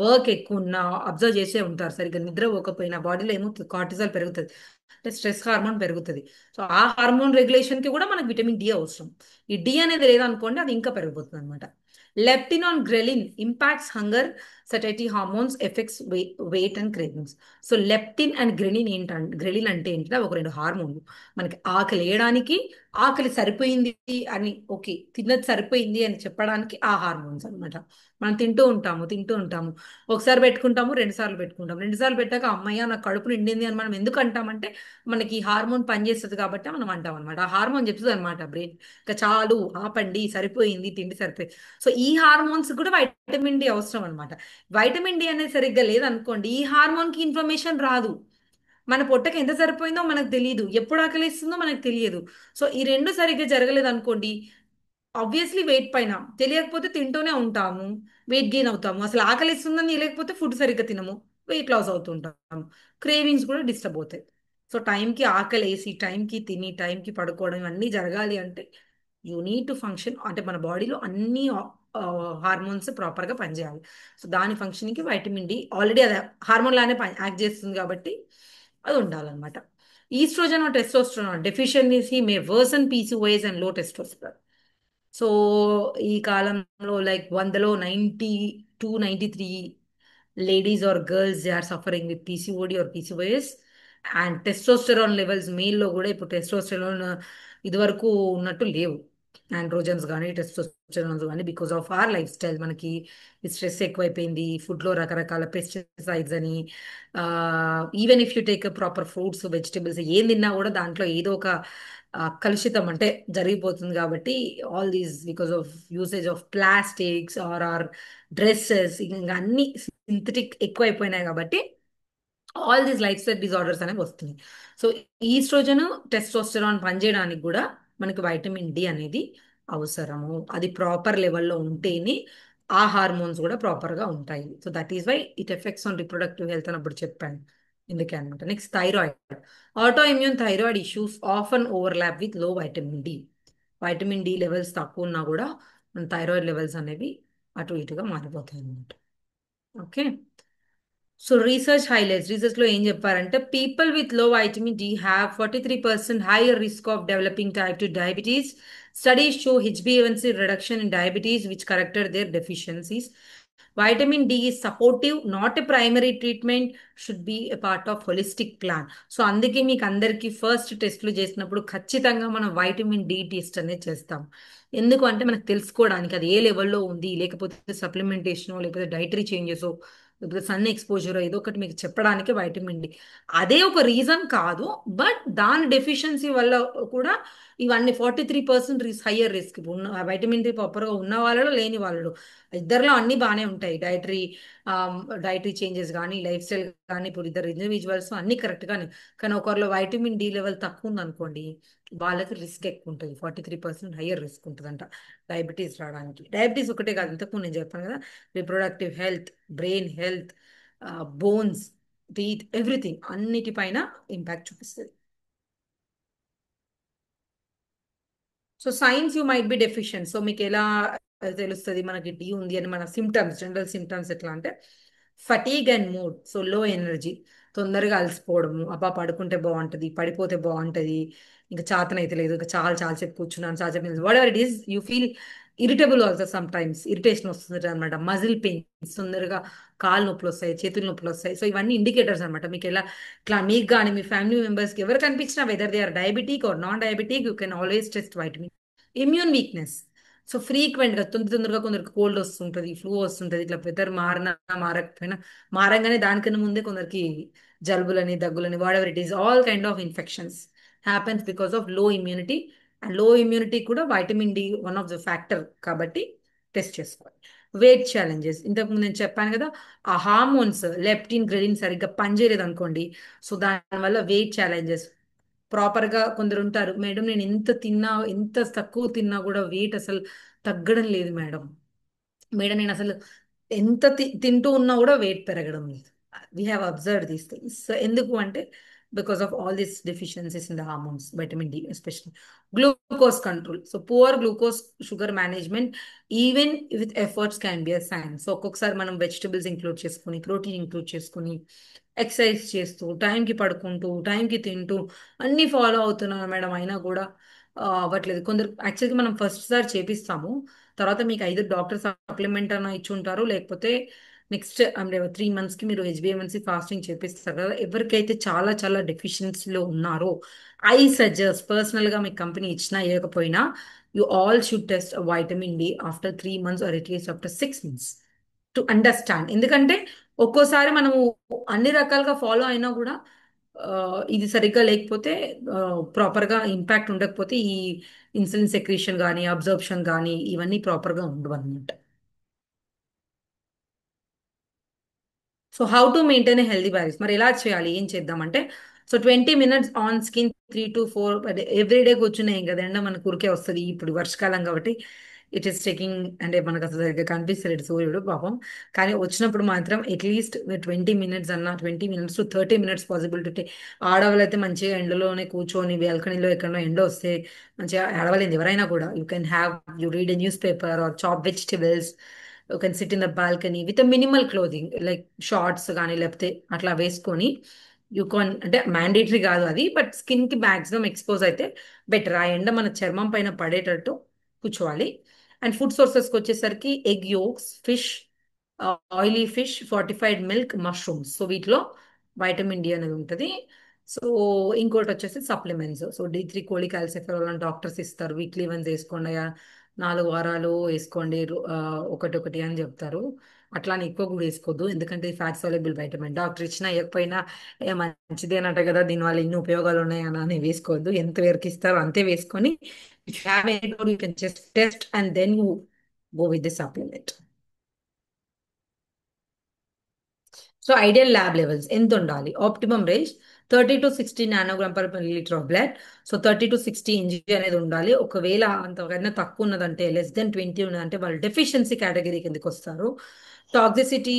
వర్క్ ఎక్కువ ఉన్నా అబ్జర్వ్ చేసే ఉంటారు, సరిగ్గా నిద్ర పోకపోయినా బాడీలో ఏమవుతుంది, కార్టిజాల్ పెరుగుతుంది, అంటే స్ట్రెస్ హార్మోన్ పెరుగుతుంది. సో ఆ హార్మోన్ రెగ్యులేషన్ కి కూడా మనకు విటమిన్ డి అవసరం. ఈ డి అనేది లేదనుకోండి, అది ఇంకా పెరిగిపోతుంది అనమాట. Leptin and ghrelin impacts hunger satiety hormones effects weight and cravings. So leptin and ghrelin ఏంటంటే, గ్రెలిన్ అంటే ఏంటంటే ఒక 2 హార్మోన్లు, మనకి ఆకలి వేయడానికి, ఆకలి సరిపోయింది అని, ఓకే తిన్నది సరిపోయింది అని చెప్పడానికి ఆ హార్మోన్స్ అనమాట. మనం తింటూ ఉంటాము, ఒకసారి పెట్టుకుంటాము, 2 సార్లు పెట్టుకుంటాము, 2 సార్లు పెట్టాక అమ్మయ్య నాకు కడుపు నిండింది అని మనం ఎందుకు అంటామంటే, మనకి ఈ హార్మోన్ పనిచేస్తుంది కాబట్టి మనం అంటాం అనమాట. ఆ హార్మోన్ చెప్తుంది అనమాట బ్రెయిన్, ఇంకా చాలు ఆపండి, సరిపోయింది, తిండి సరిపోయింది. సో ఈ హార్మోన్స్ కూడా వైటమిన్ డి అవసరం అనమాట. వైటమిన్ డి అనేది సరిగ్గా లేదనుకోండి, ఈ హార్మోన్ కి ఇన్ఫర్మేషన్ రాదు, మన పొట్టకి ఎంత సరిపోయిందో మనకు తెలియదు, ఎప్పుడు ఆకలిస్తుందో మనకు తెలియదు. సో ఈ రెండు సరిగ్గా జరగలేదు అనుకోండి, ఆబ్వియస్లీ వెయిట్ పైన, తెలియకపోతే తింటూనే ఉంటాము, వెయిట్ గెయిన్ అవుతాము, అసలు ఆకలిస్తుందని తెలియకపోతే ఫుడ్ సరిగ్గా తినము, వెయిట్ లాస్ అవుతుంటాము, క్రేవింగ్స్ కూడా డిస్టర్బ్ అవుతాయి. సో టైంకి ఆకలి వేసి, టైంకి తిని, టైంకి పడుకోవడం ఇవన్నీ జరగాలి అంటే యూ నీడ్ టు ఫంక్షన్, అంటే మన బాడీలో అన్ని హార్మోన్స్ ప్రాపర్గా పనిచేయాలి. సో దాని ఫంక్షన్కి వైటమిన్ డి ఆల్రెడీ అది హార్మోన్ లానే యాక్ట్ చేస్తుంది కాబట్టి అది ఉండాలన్నమాట. Oestrogen testosterone deficiency may worsen PCOS and low testosterone. So ఈ కాలంలో లైక్ 100లో 92, 93 ladies or girls they are suffering with PCOD or PCOS. And testosterone levels మెయిల్లో కూడా ఇప్పుడు టెస్టోస్టెరాన్ ఇదివరకు ఉన్నట్టు లేవు, ఆండ్రోజన్స్ కానీ టెస్టోస్టెరాన్స్ కానీ, because of or life style. మనకి స్ట్రెస్ ఎక్కువైపోయింది, ఫుడ్లో రకరకాల పెస్టిసైడ్స్ అని, even if you take proper fruits vegetables ఏం తిన్నా కూడా దాంట్లో ఏదో ఒక కలుషితం అంటే జరిగిపోతుంది కాబట్టి, all these because of usage of plastics or dresses, ఇంకా అన్ని సింథటిక్ ఎక్కువైపోయినాయి కాబట్టి all these life style disorders అనేవి వస్తున్నాయి. సో ఈస్ట్రోజన్ టెస్టోస్టెరాన్ పనిచేయడానికి కూడా మనకి వైటమిన్ డి అనేది అవసరము, అది ప్రాపర్ లెవెల్లో ఉంటేనే ఆ హార్మోన్స్ కూడా ప్రాపర్గా ఉంటాయి. So that is why it effects on reproductive health అని అప్పుడు చెప్పాను, ఎందుకే అనమాట. Next thyroid. Auto immune thyroid issues often overlap with low vitamin D. Vitamin D levels తక్కువ ఉన్నా కూడా మన థైరాయిడ్ లెవెల్స్ అనేవి అటు ఇటుగా మారిపోతాయి అన్నమాట. ఓకే. సో రీసెర్చ్ లో ఏం చెప్పారంటే people with low vitamin D have 43% higher risk of developing type 2 diabetes. Studies show హెచ్బిఎవన్సీ reduction in diabetes which corrected their deficiencies. Vitamin D is supportive, not a primary treatment, should be a part of holistic plan. So అందుకే మీకు అందరికీ first టెస్ట్లు చేసినప్పుడు ఖచ్చితంగా మనం vitamin D test అనేది చేస్తాం. ఎందుకు అంటే మనకు తెలుసుకోవడానికి అది ఏ లెవెల్లో ఉంది, లేకపోతే సప్లిమెంటేషన్, లేకపోతే డైటరీ చేంజెస్, లేకపోతే సన్ ఎక్స్పోజర్, ఏదో ఒకటి మీకు చెప్పడానికి వైటమిన్ డి. అదే ఒక రీజన్ కాదు, బట్ దాని డెఫిషియన్సీ వల్ల కూడా ఇవన్నీ 43% హయ్యర్ రిస్క్ ఉన్న వైటమిన్ డి ప్రాపర్గా ఉన్న వాళ్ళలో లేని వాళ్ళలో, ఇద్దరిలో అన్ని బాగానే ఉంటాయి. డైటరీ చేంజెస్ కానీ, లైఫ్ స్టైల్ కానీ, ఇప్పుడు ఇద్దరు ఇండివిజువల్స్ అన్ని కరెక్ట్గానే, కానీ ఒకరిలో వైటమిన్ డి లెవెల్ తక్కువ ఉంది అనుకోండి, వాళ్ళకి రిస్క్ ఎక్కువ ఉంటుంది, 43% హయ్యర్ రిస్క్ ఉంటుందంట డయాబెటీస్ రావడానికి. డయాబెటీస్ ఒకటే కాదు, ఇంతకు నేను చెప్పాను కదా, reproductive health, brain health, bones, teeth, everything అన్నిటిపైన ఇంపాక్ట్ చూపిస్తుంది. So signs you might be deficient. So మీకు ఎలా తెలుస్తుంది మనకి డి ఉంది అని? మన సిమ్టమ్స్, జనరల్ సిమ్టమ్స్ ఎట్లా అంటే ఫటీగ్ అండ్ మూడ్. సో లో ఎనర్జీ, తొందరగా అలసిపోవడము, అబ్బా పడుకుంటే బాగుంటది, పడిపోతే బాగుంటది, ఇంకా చాతన అయితే లేదు, ఇంకా చాలా చాలా సేపు కూర్చున్నాను, చాలా సేపు what ever it is, you feel irritable also some times, irritation వస్తుంది అనమాట. మజిల్ పెయిన్స్, తొందరగా కాలు నొప్పులు వస్తాయి, చేతులు నొప్పులు వస్తాయి. సో ఇవన్నీ ఇండికేటర్స్ అనమాట. మీకు ఎలా ఇట్లా మీకు కానీ మీ ఫ్యామిలీ మెంబర్స్కి ఎవరు కనిపించినా, whether they are diabetic or non diabetic, you can always test vitamin. Immune weakness, so frequent గా తొందరగా కొందరికి కోల్డ్ వస్తుంటది, ఫ్లూ వస్తుంటది, ఇట్లా వెదర్ మారినా మారకపోయినా, మారంగానే దానికన్నా ముందే కొందరికి జలుబులని, దగ్గులని, whatever it is, all kind of infections happens because of low immunity. And low immunity కూడా vitamin D one of the factor కాబట్టి టెస్ట్ చేసుకోవాలి. వెయిట్ ఛాలెంజెస్, ఇంతకుముందు నేను చెప్పాను కదా, ఆ హార్మోన్స్ లెప్టిన్ గ్రెలిన్ సరిగ్గా పనిచేయలేదు అనుకోండి, సో దానివల్ల వెయిట్ ఛాలెంజెస్. ప్రాపర్ గా కొందరు ఉంటారు, మేడం నేను ఎంత తిన్నా, ఎంత తక్కువ తిన్నా కూడా వెయిట్ అసలు తగ్గడం లేదు మేడం, మేడం నేను అసలు ఎంత తింటూ ఉన్నా కూడా వెయిట్ పెరగడం లేదు. We have observe these things. So ఎందుకు అంటే because of all these deficiencies in the hormones, vitamin D especially. Glucose control, so poor glucose sugar management even with efforts can be a sign. So ఒక్కొక్కసారి మనం vegetables include చేసుకుని, protein include చేసుకుని, exercise చేస్తూ, టైంకి పడుకుంటూ, టైంకి తింటూ అన్ని ఫాలో అవుతున్నాను మేడం, అయినా కూడా అవ్వట్లేదు. కొందరు యాక్చువల్గా మనం ఫస్ట్ సారి చేపిస్తాము, తర్వాత మీకు ఐదు డాక్టర్ సప్లిమెంట్ అన్న ఇచ్చి ఉంటారు, లేకపోతే నెక్స్ట్ 3 మంత్స్ కి మీరు హెచ్బిఎంఎన్సి ఫాస్టింగ్ చేపిస్తారు కదా. ఎవరికైతే చాలా చాలా డెఫిషియన్సీలో ఉన్నారో, ఐ సజెస్ట్ పర్సనల్ గా మీకు కంపెనీ ఇచ్చినా ఇవ్వకపోయినా, you all should test vitamin D after 3 months or at least after 6 months to understand. ఎందుకంటే ఒక్కోసారి మనము అన్ని రకాలుగా ఫాలో అయినా కూడా ఆ, ఇది సరిగ్గా లేకపోతే, ప్రాపర్ గా ఇంపాక్ట్ ఉండకపోతే, ఈ ఇన్సులిన్ సెక్రీషన్ కానీ అబ్జర్ప్షన్ కానీ ఇవన్నీ ప్రాపర్ గా ఉండవు అనమాట. So how to maintain a healthy balance, మరి ఎలా చేయాలి, ఏం చేద్దామంటే, so 20 minutes on skin, 3 to 4 every day కూర్చున్నాయి కదా, ఎండ మనకు ఉరికే వస్తుంది, ఇప్పుడు వర్షకాలం కాబట్టి ఇట్ ఈస్ టేకింగ్, అంటే మనకు అసలు సరిగ్గా కనిపిస్తలేడు సూర్యుడు పాపం, కానీ వచ్చినప్పుడు మాత్రం అట్లీస్ట్ 20 minutes అన్న, 20 minutes to 30 minutes పాసిబిలిటీ. ఆడవాళ్ళు అయితే మంచిగా ఎండలోనే కూర్చొని బాల్కనీలో ఎక్కడో ఎండ వస్తే మంచిగా ఆడవాళ్ళేంది ఎవరైనా కూడా, you can have, you read a newspaper or chop vegetables, you can sit in the balcony with minimal clothing like shorts కానీ లేకపోతే అట్లా వేసుకొని, యూ కాన్, అంటే మ్యాండేటరీ కాదు అది, బట్ స్కిన్ కి మాక్సిమం ఎక్స్పోజ్ అయితే బెటర్. ఆ ఎండ మన చర్మం పైన పడేటట్టు కూర్చోవాలి. అండ్ ఫుడ్ సోర్సెస్కి వచ్చేసరికి egg yolks, fish, oily fish, fortified milk, mushrooms, so వీటిలో వైటమిన్ డి అనేది ఉంటుంది. సో ఇంకోటి వచ్చేసి supplements, so D3 coli calciferol అని డాక్టర్స్ ఇస్తారు, వీక్లీ వన్స్ వేసుకోండి, 4 వారాలు వేసుకోండి, ఒకటి ఒకటి అని చెప్తారు. అట్లానే ఎక్కువ కూడా వేసుకోవద్దు, ఎందుకంటే ఫ్యాట్ సాల్యుబుల్ వైటమిన్, డాక్టర్ ఇచ్చినా ఇవ్వకపోయినా ఏ మంచిదేనట కదా, దీనివల్ల ఇన్ని ఉపయోగాలు ఉన్నాయని అని వేసుకోవద్దు. ఎంత వరకు ఇస్తారో అంతే వేసుకొని, if you have any doubt you can just test and then you go with the supplement. So ideal lab levels ఎంత ఉండాలి? Optimum range 30 to 60 nanogram per millilitre of blood. So 30 to 60 అనేది ఉండాలి. ఒకవేళ అంతకన్నా తక్కువ ఉన్నదంటే, less than 20 ఉన్నదంటే, వాళ్ళు డెఫిషియన్సీ కేటగిరీ కిందకి వస్తారు. టాక్సిసిటీ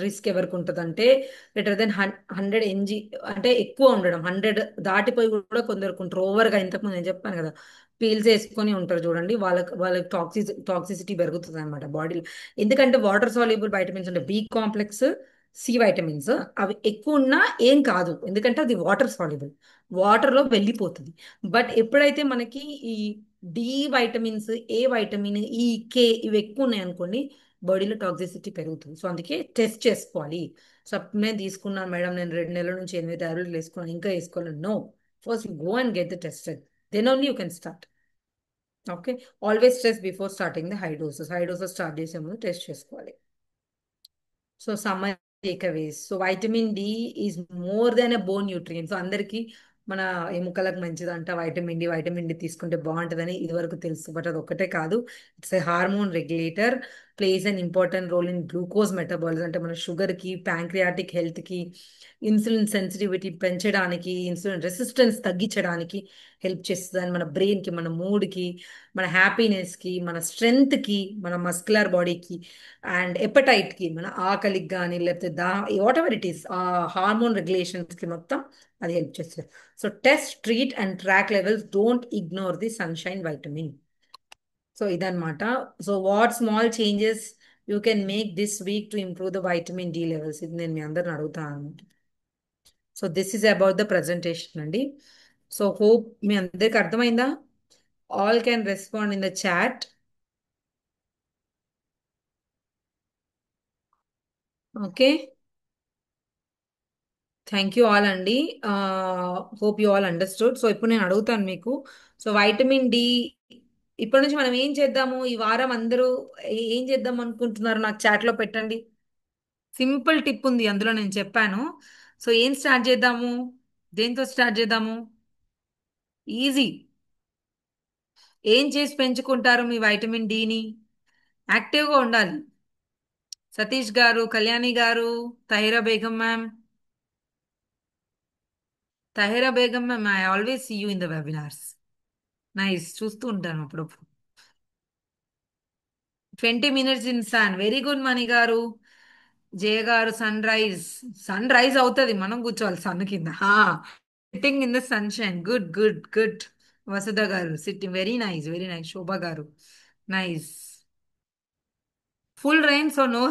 రిస్క్ ఎవరికి ఉంటుందంటే, greater than 100 mg, అంటే ఎక్కువ ఉండడం, 100 దాటిపోయి కూడా కొందరికి ఉంటారు ఓవర్గా. ఇంతకుముందు నేను చెప్పాను కదా, పీల్స్ వేసుకొని ఉంటారు చూడండి, వాళ్ళకి టాక్సిసిటీ పెరుగుతుంది అనమాట బాడీలో. ఎందుకంటే వాటర్ సాల్యుబుల్ వైటమిన్స్ ఉంటాయి, బి కాంప్లెక్స్, సి వైటమిన్స్, అవి ఎక్కువ ఉన్నా ఏం కాదు, ఎందుకంటే అది వాటర్ సాల్యుబుల్, వాటర్ లో వెళ్ళిపోతుంది. బట్ ఎప్పుడైతే మనకి ఈ డి వైటమిన్స్, ఏ వైటమిన్, ఈ కే, ఇవి ఎక్కువ ఉన్నాయి అనుకోండి, బాడీలో టాక్సిసిటీ పెరుగుతుంది. సో అందుకే టెస్ట్ చేసుకోవాలి. సప్లిమెంట్ తీసుకున్నాను మేడం, నేను 2 నెలల నుంచి 8 టాబ్లెట్లు వేసుకున్నాను, ఇంకా వేసుకోవాలి, no. First you go and get the tested, then only you can start. Okay. Always test before starting the high doses. High doses start చేసే ముందు టెస్ట్ చేసుకోవాలి. So summer takeaways, so vitamin D is more than a bone nutrient. So అందరికీ మన ఎముకలకు మంచిదంట vitamin D, vitamin D తీసుకుంటే బాగుంటుందని ఇదివరకు తెలుసు, బట్ అది ఒక్కటే కాదు, it's a hormone regulator. Plays an important role in glucose metabolism, అంటే మన షుగర్కి, ప్యాంక్రియాటిక్ హెల్త్కి, ఇన్సులిన్ సెన్సిటివిటీ పెంచడానికి, ఇన్సులిన్ రెసిస్టెన్స్ తగ్గించడానికి హెల్ప్ చేస్తుంది. అని మన బ్రెయిన్కి, మన మూడ్కి, మన హ్యాపీనెస్కి, మన స్ట్రెంగ్త్కి, మన మస్కులర్ బాడీకి, అండ్ ఎపటైట్కి, మన ఆకలికి కానీ లేకపోతే వాట్ ఎవర్ ఇట్ ఈస్, ఆ హార్మోన్ రెగ్యులేషన్స్కి మొత్తం అది హెల్ప్ చేస్తుంది. So test, treat and track levels, don't ignore the sunshine vitamin. So ఇదన్నమాట. So what small changes you can make this week to improve the vitamin D levels, ఇది నేను మీ అందరిని అడుగుతాను. So this is about the presentation అండి. So hope మీ అందరికి అర్థమైందా? All can respond in the chat. Okay, thank you all అండి. Hope you all understood. So ఇప్పుడు నేను అడుగుతాను మీకు. సో వైటమిన్ డి ఇప్పటి నుంచి మనం ఏం చేద్దాము ఈ వారం? అందరూ ఏం చేద్దాం అనుకుంటున్నారు? నాకు చాట్లో పెట్టండి. సింపుల్ టిప్ ఉంది అందులో, నేను చెప్పాను. సో ఏం స్టార్ట్ చేద్దాము? దేంతో స్టార్ట్ చేద్దాము? ఈజీ. ఏం చేసి పెంచుకుంటారు మీ వైటమిన్ డిని? యాక్టివ్గా ఉండాలి. సతీష్ గారు, కళ్యాణి గారు, Tahira Begum ma'am. Tahira Begum ma'am, I always see you in the webinars. Nice, చూస్తూ ఉంటాను అప్పుడప్పుడు. 20 minutes in sun, very good Mani గారు. జయ గారు, సన్ రైజ్. సన్ రైజ్ అవుతుంది, మనం కూర్చోవాలి సన్ కింద. Sitting in the sunshine, good good good. Vasudha గారు sitting, very nice very nice. Shobha గారు, nice. Full rain so no.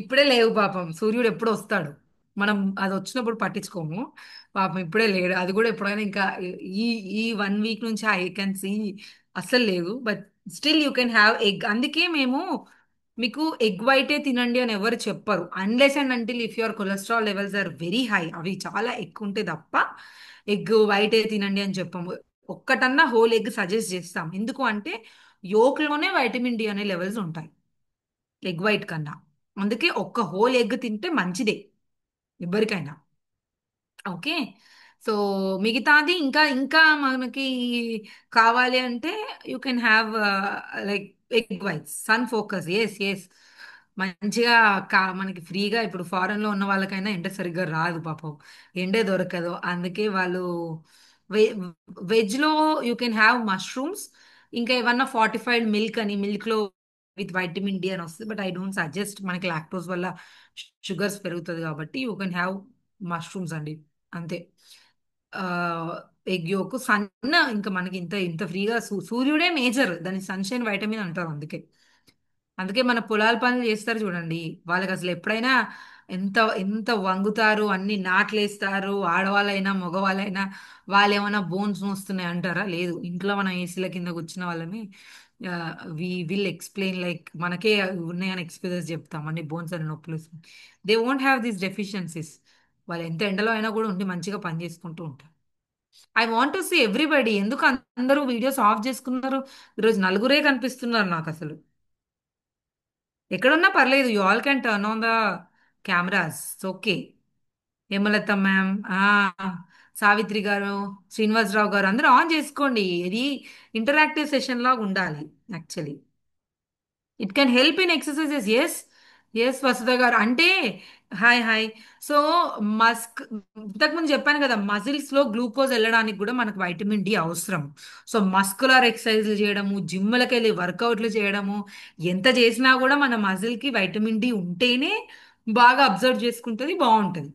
ఇప్పుడే లేవు పాపం, సూర్యుడు ఎప్పుడు వస్తాడు, మనం అది వచ్చినప్పుడు పట్టించుకోము. పాపం ఇప్పుడే లేడు, అది కూడా ఎప్పుడైనా ఇంకా ఈ ఈ 1 వీక్ నుంచి ఐ కెన్ సీ అస్సలు లేవు. But still you can have egg. అందుకే మేము మీకు ఎగ్ వైటే తినండి అని ఎవరు చెప్పరు, unless and until if your cholesterol levels are very high, అవి చాలా ఎక్కువ ఉంటే తప్ప ఎగ్ వైటే తినండి అని చెప్పము. ఒక్కటన్నా హోల్ ఎగ్ సజెస్ట్ చేస్తాం, ఎందుకు అంటే లోనే వైటమిన్ డి అనే లెవెల్స్ ఉంటాయి ఎగ్ వైట్ కన్నా. అందుకే ఒక్క హోల్ ఎగ్ తింటే మంచిదే ఎవరికైనా. ఓకే. సో మిగతాది ఇంకా ఇంకా మనకి కావాలి అంటే you can have like egg whites, sun focus. Yes yes, మంచిగా మనకి ఫ్రీగా ఇప్పుడు ఫారెన్ లో ఉన్న వాళ్ళకైనా ఎండ సరిగ్గా రాదు పాపం, ఎండే దొరకదు. అందుకే వాళ్ళు వె వెజ్ లో యూ కెన్ హ్యావ్ మష్రూమ్స్, ఇంకా ఏమన్నా ఫార్టిఫైడ్ మిల్క్ అని, మిల్క్ లో విత్ వైటమిన్ డి అని వస్తుంది. బట్ ఐ డోంట్ సజెస్ట్, మనకి లాక్టోస్ వల్ల షుగర్స్ పెరుగుతుంది కాబట్టి యూ కెన్ హ్యావ్ మష్రూమ్స్ అండి, అంతే. ఎగ్ యోక్, సన్, ఇంకా మనకి ఇంత ఇంత ఫ్రీగా సూర్యుడే మేజర్, దాని సన్షైన్ వైటమిన్ అంటారు. అందుకే అందుకే మన పొలాల పనులు చేస్తారు చూడండి, వాళ్ళకి అసలు ఎప్పుడైనా ఎంత ఎంత వంగుతారు, అన్ని నాట్లేస్తారు, ఆడవాళ్ళైనా మగవాళ్ళైనా. వాళ్ళు ఏమైనా బోన్స్ వస్తున్నాయి అంటారా? లేదు, ఇంట్లో మనం ఏసీల కింద కూర్చున్న వాళ్ళని వి విల్ ఎక్స్ప్లెయిన్ లైక్ మనకే ఉన్నాయని ఎక్స్పీరియన్స్ చెప్తాం, అన్ని బోన్స్ అని నొప్పులు. They won't have these deficiencies. వాళ్ళు ఎంత ఎండలో అయినా కూడా ఉండి మంచిగా పని చేసుకుంటూ ఉంటారు. I want to see everybody. ఎందుకు అందరూ వీడియోస్ ఆఫ్ చేసుకున్నారు? ఈరోజు నలుగురే కనిపిస్తున్నారు నాకు అసలు. ఎక్కడున్నా పర్లేదు, you all can turn on the cameras, okay. Hemalatha ma'am, Savitri గారు, శ్రీనివాసరావు గారు, అందరూ ఆన్ చేసుకోండి. ఇది ఇంటరాక్టివ్ సెషన్ లాగా ఉండాలి actually. It can help in exercises. Yes yes, Vasudha గారు అంటే హాయ్ హాయ్. సో ఇంతకుముందు చెప్పాను కదా, మజిల్స్ లో గ్లూకోజ్ వెళ్ళడానికి కూడా మనకు వైటమిన్ డి అవసరం. సో మస్కులర్ ఎక్సర్సైజ్లు చేయడము, జిమ్లకి వెళ్ళి వర్కౌట్లు చేయడము, ఎంత చేసినా కూడా మన మజిల్ కి వైటమిన్ డి ఉంటేనే బాగా అబ్జర్వ్ చేసుకుంటుంది, బాగుంటుంది.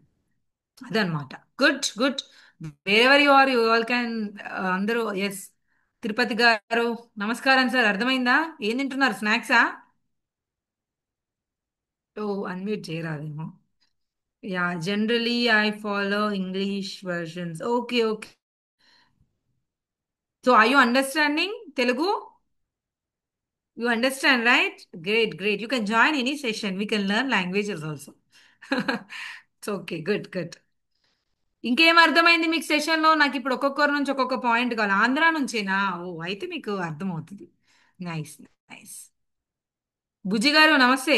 అదనమాట. Good good. Wherever you are, you all can. అందరూ ఎస్. తిరుపతి గారు, నమస్కారం సార్, అర్థమైందా? ఏం తింటున్నారు, స్నాక్సా? ఓ, అన్మ్యూట్ చేయరాదేమో. Yeah, generally I follow English versions. Okay okay. So I you understanding Telugu? You understand right? Great great. You can join any session, we can learn languages also. It's okay, good good. ఇంకేం అర్థమైంది మీకు సెషన్లో? నాకు ఇప్పుడు ఒక్కొక్కరి నుంచి ఒక్కొక్క point కావాలి. ఆంధ్ర నుంచేనా? ఓ, అయితే మీకు అర్థమవుతుంది. Nice nice. బుజ్జి గారు, నమస్తే.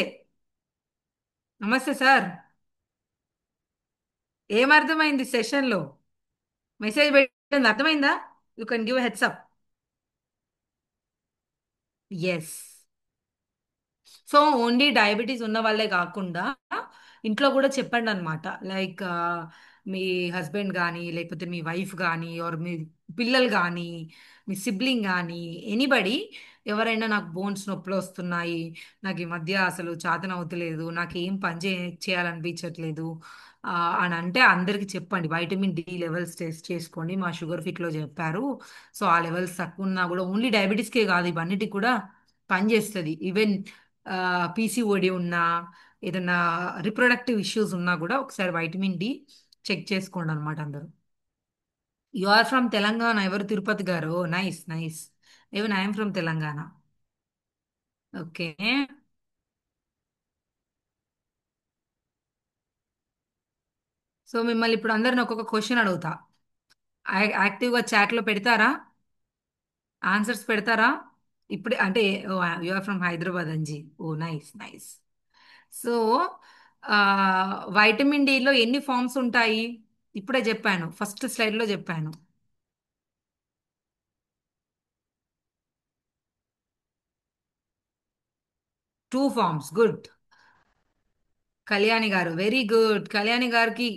నమస్తే సార్. ఏం అర్థమైంది సెషన్లో? మెసేజ్ పెట్టింది అర్థమైందా? You can give heads up. Yes. So only diabetes ఉన్న వాళ్ళే కాకుండా ఇంట్లో కూడా చెప్పండి అనమాట. లైక్ మీ హస్బెండ్ కానీ, లేకపోతే మీ వైఫ్ కానీ, ఆర్ మీ పిల్లలు కానీ, మీ సిబ్లింగ్ కానీ, ఎనీబడి, ఎవరైనా నాకు బోన్స్ నొప్పులు వస్తున్నాయి, నాకు ఈ మధ్య అసలు చేతన అవుతలేదు, నాకు ఏం పని చేయాలనిపించట్లేదు ఆ, అని అంటే అందరికి చెప్పండి. వైటమిన్ డి లెవెల్స్ టెస్ట్ చేసుకోండి, మా షుగర్ ఫిట్లో చెప్పారు. సో ఆ లెవెల్స్ తక్కువ ఉన్నా కూడా ఓన్లీ డయాబెటీస్కే కాదు, ఇవన్నిటికి కూడా పనిచేస్తుంది. ఈవెన్ పీసీఓడి ఉన్నా, ఏదైనా రిప్రొడక్టివ్ ఇష్యూస్ ఉన్నా కూడా ఒకసారి వైటమిన్ డి చెక్ చేసుకోండి అనమాట అందరూ. You are from Telangana. ఎవరు తిరుపతి గారు? Nice nice. Even I'm from Telangana. Okay. So మిమ్మల్ని ఇప్పుడు అందరిని ఒక్కొక్క క్వశ్చన్ అడుగుతా. యాక్టివ్గా చాట్లో పెడతారా? ఆన్సర్స్ పెడతారా? ఇప్పుడు అంటే you are from Hyderabad Anji. Oh nice nice. So vitamin డిలో ఎన్ని ఫార్మ్స్ ఉంటాయి? ఇప్పుడే చెప్పాను, ఫస్ట్ స్లైడ్లో చెప్పాను. 2 ఫార్మ్స్. గుడ్. కళ్యాణి గారు వెరీ గుడ్. కళ్యాణి గారికి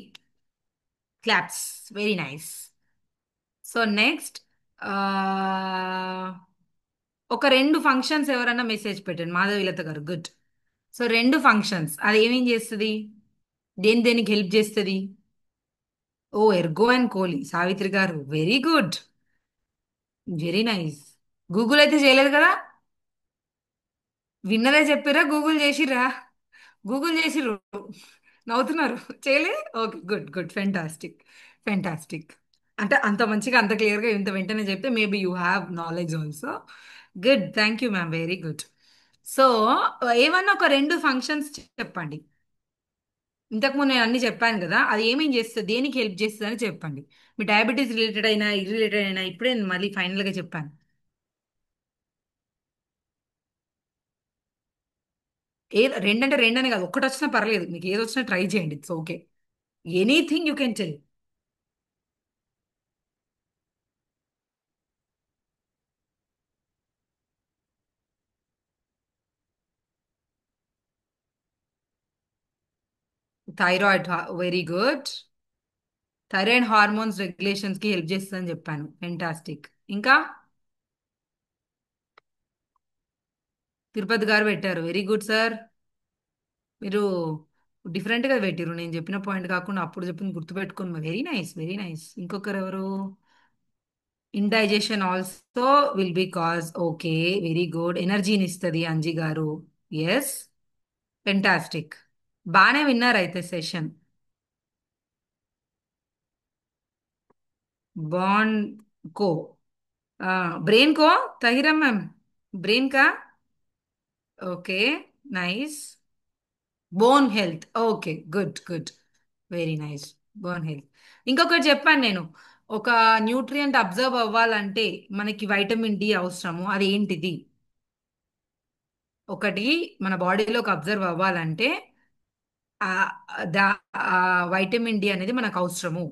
claps. Very nice. So next, ఒక 2 ఫంక్షన్స్ ఎవరన్నా మెసేజ్ పెట్టండి. మాధవీలత గారు గుడ్. సో 2 ఫంక్షన్స్ అది ఏమేం చేస్తుంది? దేని దేనికి హెల్ప్ చేస్తుంది? ఓ ఎర్గో అండ్ కోహ్లీ. సావిత్రి గారు very good. Very nice. Google అయితే చేయలేదు కదా? విన్నరే చెప్పిరా గూగుల్ చేసిర్రా? గూగుల్ చేసిర్రు. నవ్వుతున్నారు. చేయలేదు. Okay good good. Fantastic. Fantastic. అంటే అంత మంచిగా అంత క్లియర్గా ఇంత వెంటనే చెప్తే maybe you have knowledge also. Good. Thank you ma'am. Very good. So ఏమన్నా ఒక 2 ఫంక్షన్స్ చెప్పండి. ఇంతకుముందు నేను అన్ని చెప్పాను కదా, అది ఏమేం చేస్తుంది, దేనికి హెల్ప్ చేస్తుంది అని చెప్పండి. మీ డయాబెటీస్ రిలేటెడ్ అయినా ఇర్రిలేటెడ్ అయినా ఇప్పుడే నేను మళ్ళీ ఫైనల్గా చెప్పాను. రెండంటే రెండని కాదు, ఒక్కటి వచ్చినా పర్లేదు, మీకు ఏది వచ్చినా ట్రై చేయండి. It's okay. Anything you can tell. Thyroid. Very good. Thyroid hormones regulations కి హెల్ప్ చేస్తుందని చెప్పాను. ఫెంటాస్టిక్. ఇంకా తిరుపతి గారు పెట్టారు. Very good sir. మీరు డిఫరెంట్ గా పెట్టారు, నేను చెప్పిన పాయింట్ కాకుండా అప్పుడు చెప్పింది గుర్తుపెట్టుకుని. Very nice very nice. ఇంకొకరు ఎవరు? Indigestion also will be cause. Okay. Very good. ఎనర్జీని ఇస్తుంది అంజీ గారు. ఎస్. ఫెంటాస్టిక్. బాగానే విన్నారు అయితే సెషన్. బాండ్ కో బ్రెయిన్ కో తహిరా మ్యామ్. బ్రెయిన్ కా? Okay. Nice. Bone health. Okay good good. Very nice. Bone health. ఇంకొకటి చెప్పాను నేను. ఒక న్యూట్రియంట్ అబ్జర్వ్ అవ్వాలంటే మనకి వైటమిన్ డి అవసరము. అది ఏంటిది? ఒకటి మన బాడీలోకి అబ్జర్వ్ అవ్వాలంటే ఆ దా వైటమిన్ డి అనేది మనకు అవసరము.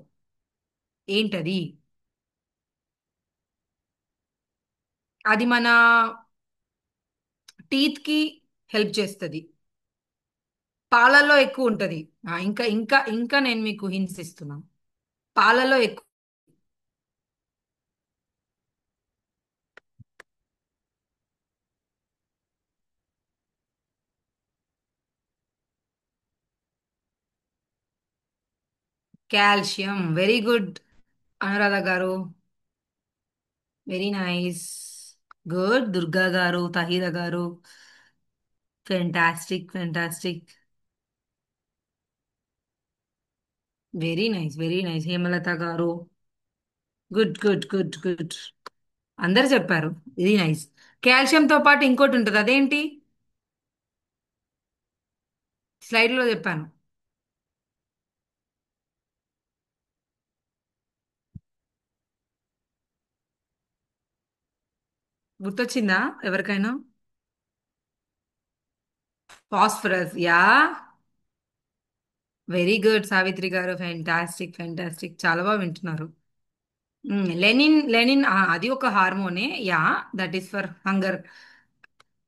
ఏంటది? అది మన టీత్ కి హెల్ప్ చేస్తుంది. పాలల్లో ఎక్కువ ఉంటది. ఇంకా ఇంకా ఇంకా నేను మీకు హింట్స్ ఇస్తున్నాను. పాలలో ఎక్కువ. కాల్షియం. వెరీ గుడ్ అనురాధ గారు. Very nice. గుడ్. దుర్గా గారు, తహీర గారు. Fantastic fantastic. Very nice very nice. Hemalatha గారు. Good good good good. అందరు చెప్పారు. Very nice. కాల్షియంతో పాటు ఇంకోటి ఉంటుంది, అదేంటి? స్లైడ్లో చెప్పాను. గుర్తొచ్చిందా ఎవరికైనా? Phosphorus. Yeah. Very good Savitri గారు. Fantastic fantastic. చాలా బాగా వింటున్నారు. లెనిన్ లెనిన్ అది ఒక హార్మోనే. Yeah. That is for hunger.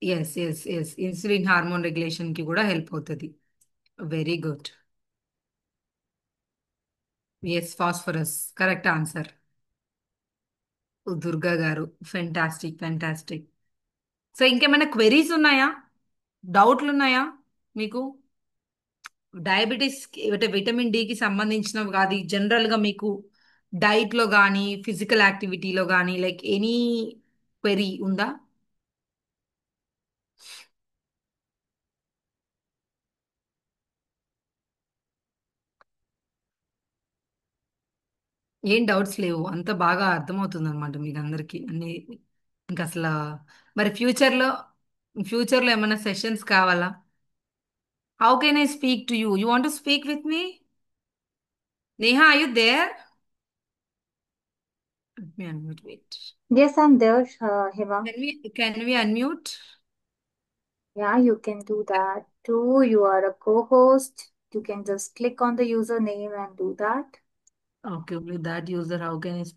Yes yes yes insulin hormone regulation కి కూడా హెల్ప్ అవుతుంది. Very good. Yes phosphorus correct answer. Durga గారు ఫెంటాస్టిక్ ఫెంటాస్టిక్. సో ఇంకేమైనా క్వెరీస్ ఉన్నాయా, డౌట్లు ఉన్నాయా మీకు? డయాబెటీస్ అంటే విటమిన్ డికి సంబంధించినవి కాదు, జనరల్గా మీకు డైట్లో కానీ ఫిజికల్ యాక్టివిటీలో కానీ లైక్ ఎనీ క్వెరీ ఉందా? ఏం డౌట్స్ లేవు, అంత బాగా అర్థమవుతుంది అనమాట మీకు అందరికీ అన్ని. ఇంకా అసలు మరి ఫ్యూచర్లో ఏమైనా సెషన్స్ కావాలా? How can I speak to you? You want to speak with me? Neha are you there? మీ unmute wait.
Yes, I'm there, Hima.
Can we unmute?
Yeah, you can do that too. You are a co-host. You can just click on the username and do that.
Okay, with that user, how can I